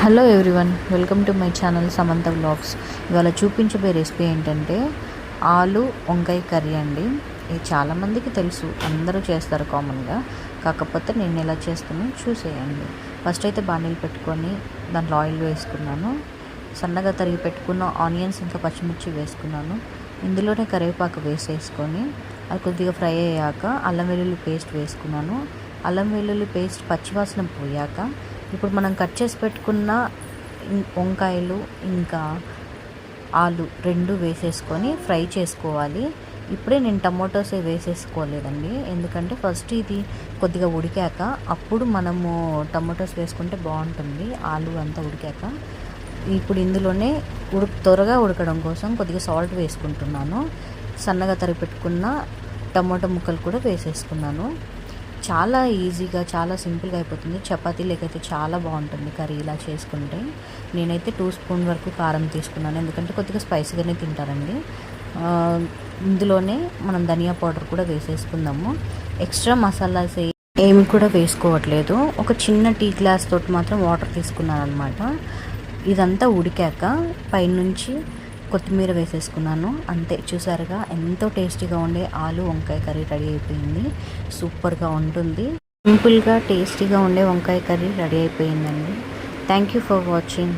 Hello everyone, welcome to my channel Samantha vlogs. ఇవాళ చూపించబోయే recipe ఏంటంటే ఆలు వంకాయ కర్రీ అండి. ఇది చాలామందికి తెలుసు, అందరూ చేస్తారు కామన్గా. కాకపోతే నేను ఎలా చేస్తానో చూసేయండి. ఫస్ట్ అయితే బాణీలు పెట్టుకొని దాంట్లో ఆయిల్ వేసుకున్నాను. సన్నగా తరిగి పెట్టుకున్న ఆనియన్స్ ఇంకా పచ్చిమిర్చి వేసుకున్నాను. ఇందులోనే కరివేపాకు వేసేసుకొని అది కొద్దిగా ఫ్రై అయ్యాక అల్లం వెల్లుల్లి పేస్ట్ వేసుకున్నాను. అల్లం వెల్లుల్లి పేస్ట్ పచ్చివాసన పోయాక ఇప్పుడు మనం కట్ చేసి పెట్టుకున్న వంకాయలు ఇంకా ఆలు రెండు వేసేసుకొని ఫ్రై చేసుకోవాలి. ఇప్పుడే నేను టమోటోస్ వేసేసుకోలేదండి, ఎందుకంటే ఫస్ట్ ఇది కొద్దిగా ఉడికాక అప్పుడు మనము టమోటోస్ వేసుకుంటే బాగుంటుంది. ఆలు అంతా ఉడికాక ఇప్పుడు ఇందులోనే త్వరగా ఉడకడం కోసం కొద్దిగా సాల్ట్ వేసుకుంటున్నాను. సన్నగా తరిగి పెట్టుకున్న టమోటో ముక్కలు కూడా వేసేసుకున్నాను. చాలా ఈజీగా, చాలా సింపుల్గా అయిపోతుంది. చపాతీలకైతే చాలా బాగుంటుంది కర్రీ ఇలా చేసుకుంటే. నేనైతే 2 స్పూన్ వరకు కారం తీసుకున్నాను, ఎందుకంటే కొద్దిగా స్పైసీగానే తింటారండి. ఇందులోనే మనం ధనియా పౌడర్ కూడా వేసేసుకుందాము. ఎక్స్ట్రా మసాలాస్ ఏమి కూడా వేసుకోవట్లేదు. ఒక చిన్న టీ గ్లాస్ తోటి మాత్రం వాటర్ తీసుకున్నాను అనమాట. ఇదంతా ఉడికాక పైనుంచి కొత్తిమీర వేసేసుకున్నాను. అంతే, చూసారుగా ఎంతో టేస్టీగా ఉండే ఆలు వంకాయ కర్రీ రెడీ అయిపోయింది. సూపర్గా ఉంటుంది. సింపుల్గా టేస్టీగా ఉండే వంకాయ కర్రీ రెడీ అయిపోయిందండి. Thank you for watching.